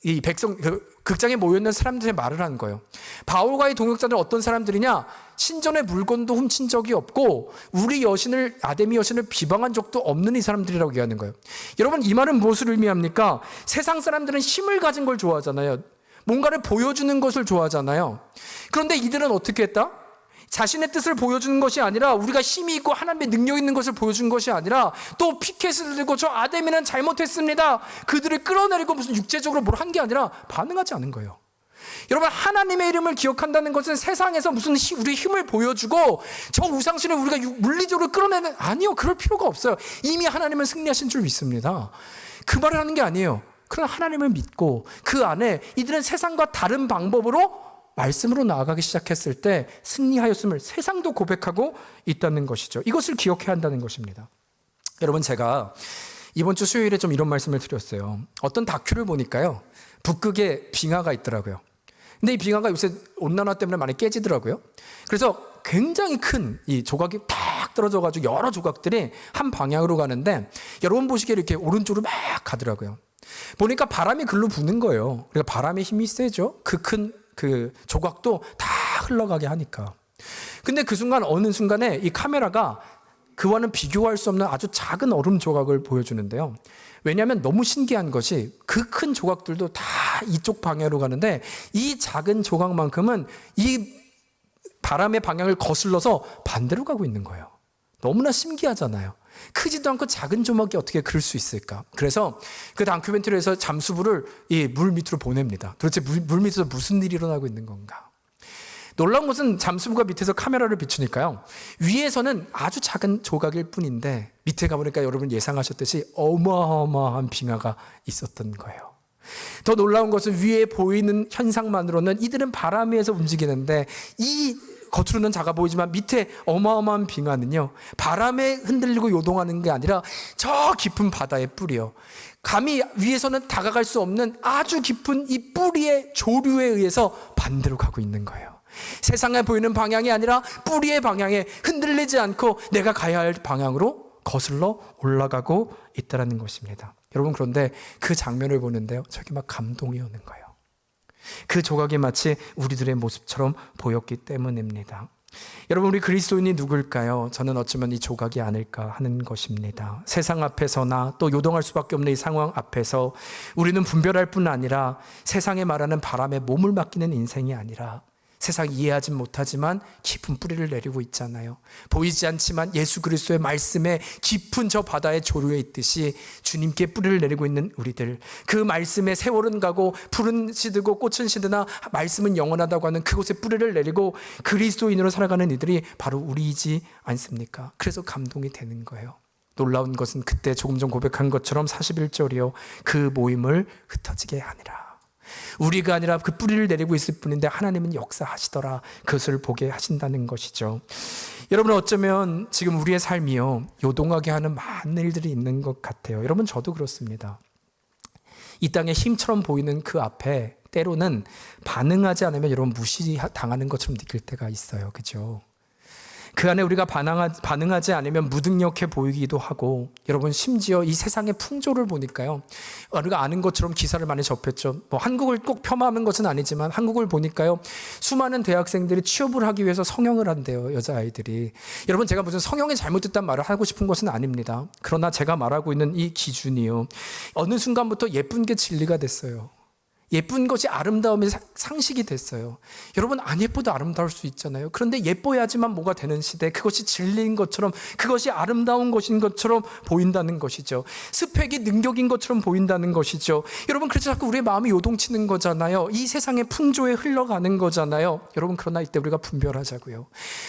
이 백성 극장에 모여있는 사람들의 말을 한 거예요. 바울과의 동역자들은 어떤 사람들이냐? 신전의 물건도 훔친 적이 없고 우리 여신을, 아데미 여신을 비방한 적도 없는 이 사람들이라고 얘기하는 거예요. 여러분, 이 말은 무엇을 의미합니까? 세상 사람들은 힘을 가진 걸 좋아하잖아요. 뭔가를 보여주는 것을 좋아하잖아요. 그런데 이들은 어떻게 했다? 자신의 뜻을 보여주는 것이 아니라, 우리가 힘이 있고 하나님의 능력 있는 것을 보여준 것이 아니라 또 피켓을 들고 저 아데미는 잘못했습니다, 그들을 끌어내리고 무슨 육체적으로 뭘 한 게 아니라 반응하지 않은 거예요. 여러분, 하나님의 이름을 기억한다는 것은 세상에서 무슨 우리 힘을 보여주고 저 우상신을 우리가 물리적으로 끌어내는, 아니요, 그럴 필요가 없어요. 이미 하나님은 승리하신 줄 믿습니다. 그 말을 하는 게 아니에요. 그러나 하나님을 믿고 그 안에 이들은 세상과 다른 방법으로 말씀으로 나아가기 시작했을 때 승리하였음을 세상도 고백하고 있다는 것이죠. 이것을 기억해야 한다는 것입니다. 여러분, 제가 이번 주 수요일에 좀 이런 말씀을 드렸어요. 어떤 다큐를 보니까요, 북극에 빙하가 있더라고요. 근데 이 빙하가 요새 온난화 때문에 많이 깨지더라고요. 그래서 굉장히 큰 이 조각이 탁 쫙 떨어져가지고 여러 조각들이 한 방향으로 가는데 여러분 보시기에 이렇게 오른쪽으로 막 가더라고요. 보니까 바람이 글로 부는 거예요. 그러니까 바람의 힘이 세죠. 그 큰 조각도 다 흘러가게 하니까. 근데 그 순간 어느 순간에 이 카메라가 그와는 비교할 수 없는 아주 작은 얼음 조각을 보여주는데요. 왜냐하면 너무 신기한 것이 그 큰 조각들도 다 이쪽 방향으로 가는데 이 작은 조각만큼은 이 바람의 방향을 거슬러서 반대로 가고 있는 거예요. 너무나 신기하잖아요. 크지도 않고 작은 조각이 어떻게 그럴 수 있을까? 그래서 그 다큐멘터리에서 잠수부를 이 물 밑으로 보냅니다. 도대체 물 밑에서 무슨 일이 일어나고 있는 건가? 놀라운 것은 잠수부가 밑에서 카메라를 비추니까요. 위에서는 아주 작은 조각일 뿐인데 밑에 가보니까 여러분 예상하셨듯이 어마어마한 빙하가 있었던 거예요. 더 놀라운 것은 위에 보이는 현상만으로는 이들은 바람 위에서 움직이는데 이 겉으로는 작아 보이지만 밑에 어마어마한 빙하는요, 바람에 흔들리고 요동하는 게 아니라 저 깊은 바다의 뿌리요, 감히 위에서는 다가갈 수 없는 아주 깊은 이 뿌리의 조류에 의해서 반대로 가고 있는 거예요. 세상에 보이는 방향이 아니라 뿌리의 방향에 흔들리지 않고 내가 가야 할 방향으로 거슬러 올라가고 있다는 것입니다. 여러분, 그런데 그 장면을 보는데요, 저게 막 감동이 오는 거예요. 그 조각이 마치 우리들의 모습처럼 보였기 때문입니다. 여러분, 우리 그리스도인이 누굴까요? 저는 어쩌면 이 조각이 아닐까 하는 것입니다. 세상 앞에서나 또 요동할 수밖에 없는 이 상황 앞에서 우리는 분별할 뿐 아니라 세상에 말하는 바람에 몸을 맡기는 인생이 아니라 세상 이해하지 못하지만 깊은 뿌리를 내리고 있잖아요. 보이지 않지만 예수 그리스도의 말씀에 깊은 저 바다의 조류에 있듯이 주님께 뿌리를 내리고 있는 우리들, 그 말씀에 세월은 가고 풀은 시들고 꽃은 시드나 말씀은 영원하다고 하는 그곳에 뿌리를 내리고 그리스도인으로 살아가는 이들이 바로 우리이지 않습니까? 그래서 감동이 되는 거예요. 놀라운 것은 그때 조금 전 고백한 것처럼 41절이요, 그 모임을 흩어지게 하니라. 우리가 아니라 그 뿌리를 내리고 있을 뿐인데 하나님은 역사하시더라, 그것을 보게 하신다는 것이죠. 여러분, 어쩌면 지금 우리의 삶이요, 요동하게 하는 많은 일들이 있는 것 같아요. 여러분, 저도 그렇습니다. 이 땅에 힘처럼 보이는 그 앞에 때로는 반응하지 않으면 여러분 무시당하는 것처럼 느낄 때가 있어요. 그죠? 그 안에 우리가 반응하지 않으면 무능력해 보이기도 하고, 여러분 심지어 이 세상의 풍조를 보니까요, 우리가 아는 것처럼 기사를 많이 접했죠. 한국을 꼭 폄하하는 것은 아니지만 한국을 보니까요, 수많은 대학생들이 취업을 하기 위해서 성형을 한대요, 여자아이들이. 여러분, 제가 무슨 성형이 잘못됐다는 말을 하고 싶은 것은 아닙니다. 그러나 제가 말하고 있는 이 기준이요, 어느 순간부터 예쁜 게 진리가 됐어요. 예쁜 것이 아름다움의 상식이 됐어요. 여러분, 안 예뻐도 아름다울 수 있잖아요. 그런데 예뻐야지만 뭐가 되는 시대, 그것이 진리인 것처럼, 그것이 아름다운 것인 것처럼 보인다는 것이죠. 스펙이 능력인 것처럼 보인다는 것이죠. 여러분, 그래서 자꾸 우리의 마음이 요동치는 거잖아요. 이 세상의 풍조에 흘러가는 거잖아요. 여러분, 그러나 이때 우리가 분별하자고요.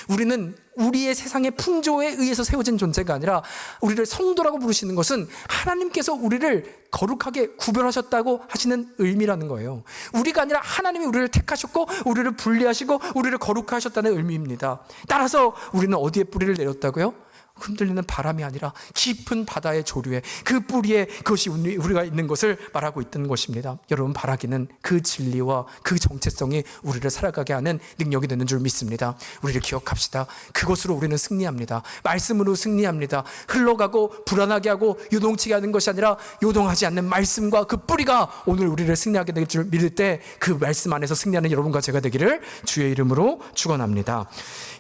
우리는 우리의 세상의 풍조에 의해서 세워진 존재가 아니라 우리를 성도라고 부르시는 것은 하나님께서 우리를 거룩하게 구별하셨다고 하시는 의미라는 거예요. 우리가 아니라 하나님이 우리를 택하셨고 우리를 분리하시고 우리를 거룩하셨다는 의미입니다. 따라서 우리는 어디에 뿌리를 내렸다고요? 흔들리는 바람이 아니라 깊은 바다의 조류에, 그 뿌리에 그것이 우리가 있는 것을 말하고 있던 것입니다. 여러분, 바라기는 그 진리와 그 정체성이 우리를 살아가게 하는 능력이 되는 줄 믿습니다. 우리를 기억합시다. 그것으로 우리는 승리합니다. 말씀으로 승리합니다. 흘러가고 불안하게 하고 요동치게 하는 것이 아니라 요동하지 않는 말씀과 그 뿌리가 오늘 우리를 승리하게 될 줄 믿을 때 그 말씀 안에서 승리하는 여러분과 제가 되기를 주의 이름으로 축원합니다.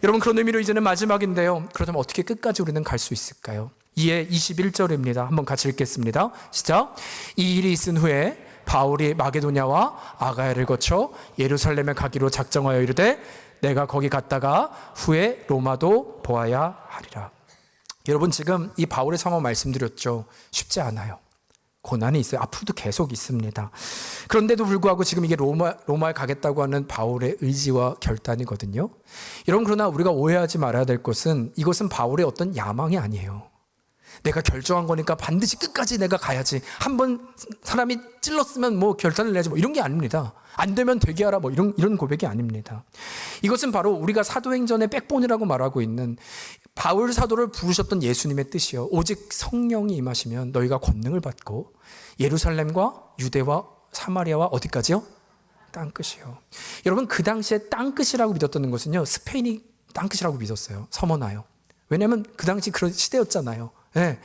여러분, 그런 의미로 이제는 마지막인데요, 그렇다면 어떻게 끝까지 우리는 갈 수 있을까요? 이에 21절입니다. 한번 같이 읽겠습니다. 시작. 이 일이 있은 후에 바울이 마게도냐와 아가야를 거쳐 예루살렘에 가기로 작정하여 이르되 내가 거기 갔다가 후에 로마도 보아야 하리라. 여러분, 지금 이 바울의 상황 말씀드렸죠. 쉽지 않아요. 고난이 있어요. 앞으로도 계속 있습니다. 그런데도 불구하고 지금 이게 로마에 가겠다고 하는 바울의 의지와 결단이거든요. 여러분, 그러나 우리가 오해하지 말아야 될 것은 이것은 바울의 어떤 야망이 아니에요. 내가 결정한 거니까 반드시 끝까지 내가 가야지, 한번 사람이 찔렀으면 뭐 결단을 내야지, 뭐 이런 게 아닙니다. 안 되면 되게 하라, 뭐 이런 고백이 아닙니다. 이것은 바로 우리가 사도행전의 백본이라고 말하고 있는 바울 사도를 부르셨던 예수님의 뜻이요, 오직 성령이 임하시면 너희가 권능을 받고 예루살렘과 유대와 사마리아와 어디까지요? 땅끝이요. 여러분, 그 당시에 땅끝이라고 믿었던 것은요, 스페인이 땅끝이라고 믿었어요. 서머나요. 왜냐하면 그 당시 그런 시대였잖아요. 예.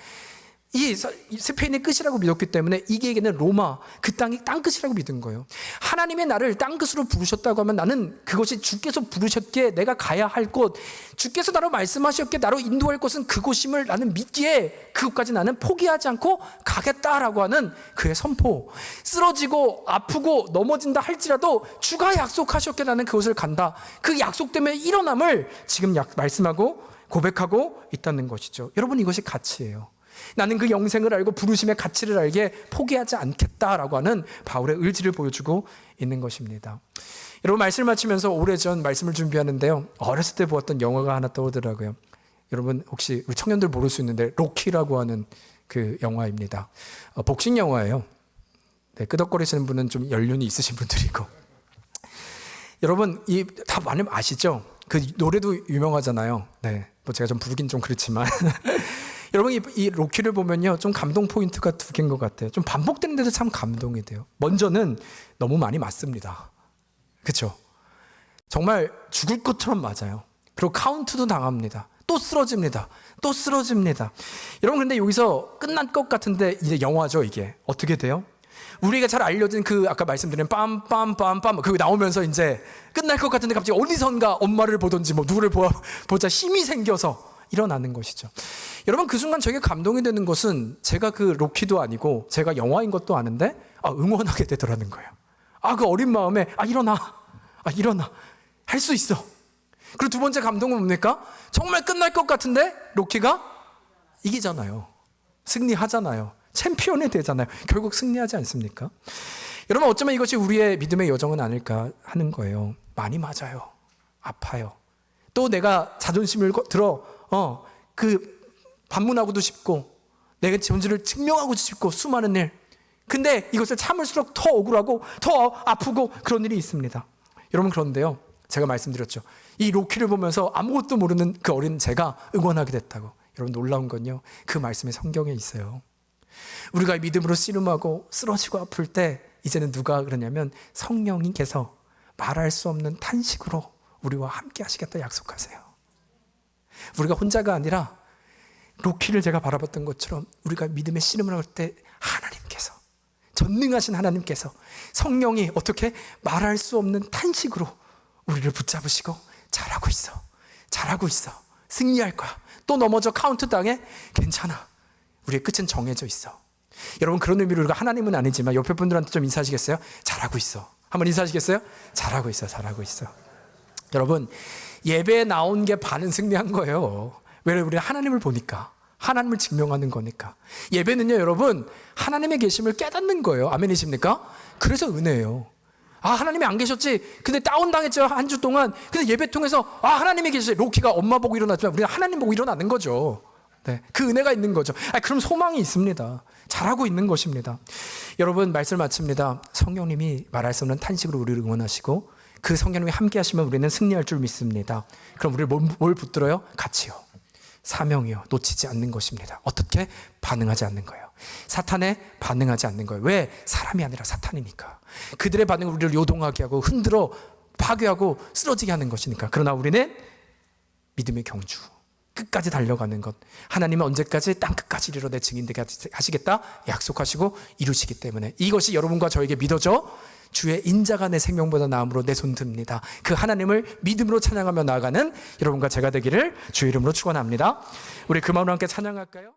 이 스페인의 끝이라고 믿었기 때문에 이게는 로마, 그 땅이 땅끝이라고 믿은 거예요. 하나님의 나를 땅끝으로 부르셨다고 하면 나는 그것이 주께서 부르셨기에 내가 가야 할 곳, 주께서 나로 말씀하셨기에 나로 인도할 곳은 그곳임을 나는 믿기에 그것까지 나는 포기하지 않고 가겠다라고 하는 그의 선포. 쓰러지고 아프고 넘어진다 할지라도 주가 약속하셨기에 나는 그곳을 간다. 그 약속 때문에 일어남을 지금 말씀하고 고백하고 있다는 것이죠. 여러분, 이것이 가치예요. 나는 그 영생을 알고 부르심의 가치를 알게 포기하지 않겠다라고 하는 바울의 의지를 보여주고 있는 것입니다. 여러분, 말씀을 마치면서 오래전 말씀을 준비하는데요, 어렸을 때 보았던 영화가 하나 떠오르더라고요. 여러분, 혹시 우리 청년들 모를 수 있는데 로키라고 하는 그 영화입니다. 복싱 영화예요. 네, 끄덕거리시는 분은 좀 연륜이 있으신 분들이고, 여러분 다 많이 아시죠? 그 노래도 유명하잖아요. 네, 뭐 제가 좀 부르긴 좀 그렇지만 여러분, 이 로키를 보면요, 좀 감동 포인트가 두 개인 것 같아요. 좀 반복되는데도 참 감동이 돼요. 먼저는 너무 많이 맞습니다. 그렇죠? 정말 죽을 것처럼 맞아요. 그리고 카운트도 당합니다. 또 쓰러집니다. 또 쓰러집니다. 여러분, 근데 여기서 끝난 것 같은데 이제 영화죠. 이게 어떻게 돼요? 우리가 잘 알려진 그 아까 말씀드린 빰빰빰빰 그거 나오면서 이제 끝날 것 같은데 갑자기 어디선가 엄마를 보든지 뭐 누구를 보자 힘이 생겨서 일어나는 것이죠. 여러분, 그 순간 저에게 감동이 되는 것은 제가 그 로키도 아니고 제가 영화인 것도 아는데 응원하게 되더라는 거예요. 그 어린 마음에 일어나 할 수 있어. 그리고 두 번째 감동은 뭡니까? 정말 끝날 것 같은데 로키가 이기잖아요. 승리하잖아요. 챔피언이 되잖아요. 결국 승리하지 않습니까? 여러분, 어쩌면 이것이 우리의 믿음의 여정은 아닐까 하는 거예요. 많이 맞아요. 아파요. 또 내가 자존심을 들어 반문하고도 싶고 내가 존재를 증명하고 싶고 수많은 일. 근데 이것을 참을수록 더 억울하고 더 아프고 그런 일이 있습니다. 여러분, 그런데요, 제가 말씀드렸죠. 이 로키를 보면서 아무것도 모르는 그 어린 제가 응원하게 됐다고. 여러분, 놀라운 건요, 그 말씀이 성경에 있어요. 우리가 믿음으로 씨름하고 쓰러지고 아플 때 이제는 누가 그러냐면 성령님께서 말할 수 없는 탄식으로 우리와 함께 하시겠다 약속하세요. 우리가 혼자가 아니라 로키를 제가 바라봤던 것처럼 우리가 믿음의 씨름을 할 때 하나님께서, 전능하신 하나님께서 성령이 어떻게 말할 수 없는 탄식으로 우리를 붙잡으시고 잘하고 있어, 승리할 거야, 또 넘어져 카운트 당해, 괜찮아, 우리의 끝은 정해져 있어. 여러분, 그런 의미로 우리가 하나님은 아니지만 옆에 분들한테 좀 인사하시겠어요? 잘하고 있어. 한번 인사하시겠어요? 잘하고 있어. 여러분, 예배에 나온 게 반은 승리한 거예요. 왜? 우리 하나님을 보니까, 하나님을 증명하는 거니까. 예배는요, 여러분, 하나님의 계심을 깨닫는 거예요. 아멘이십니까? 그래서 은혜예요. 하나님이 안 계셨지, 근데 다운당했죠, 한 주 동안. 근데 예배 통해서 하나님이 계시지. 로키가 엄마 보고 일어났지만 우리는 하나님 보고 일어나는 거죠. 네, 그 은혜가 있는 거죠. 그럼 소망이 있습니다. 잘하고 있는 것입니다. 여러분, 말씀을 마칩니다. 성령님이 말할 수 없는 탄식으로 우리를 응원하시고 그 성령님이 함께 하시면 우리는 승리할 줄 믿습니다. 그럼 우리를 뭘 붙들어요? 가치요, 사명이요, 놓치지 않는 것입니다. 어떻게? 반응하지 않는 거예요. 사탄에 반응하지 않는 거예요. 왜? 사람이 아니라 사탄이니까. 그들의 반응을 우리를 요동하게 하고 흔들어 파괴하고 쓰러지게 하는 것이니까. 그러나 우리는 믿음의 경주, 끝까지 달려가는 것. 하나님은 언제까지 땅 끝까지 이르러 내 증인되게 하시겠다 약속하시고 이루시기 때문에 이것이 여러분과 저에게 믿어져 주의 인자가 내 생명보다 나음으로 내 손 듭니다. 그 하나님을 믿음으로 찬양하며 나아가는 여러분과 제가 되기를 주의 이름으로 축원합니다. 우리 그 마음으로 함께 찬양할까요?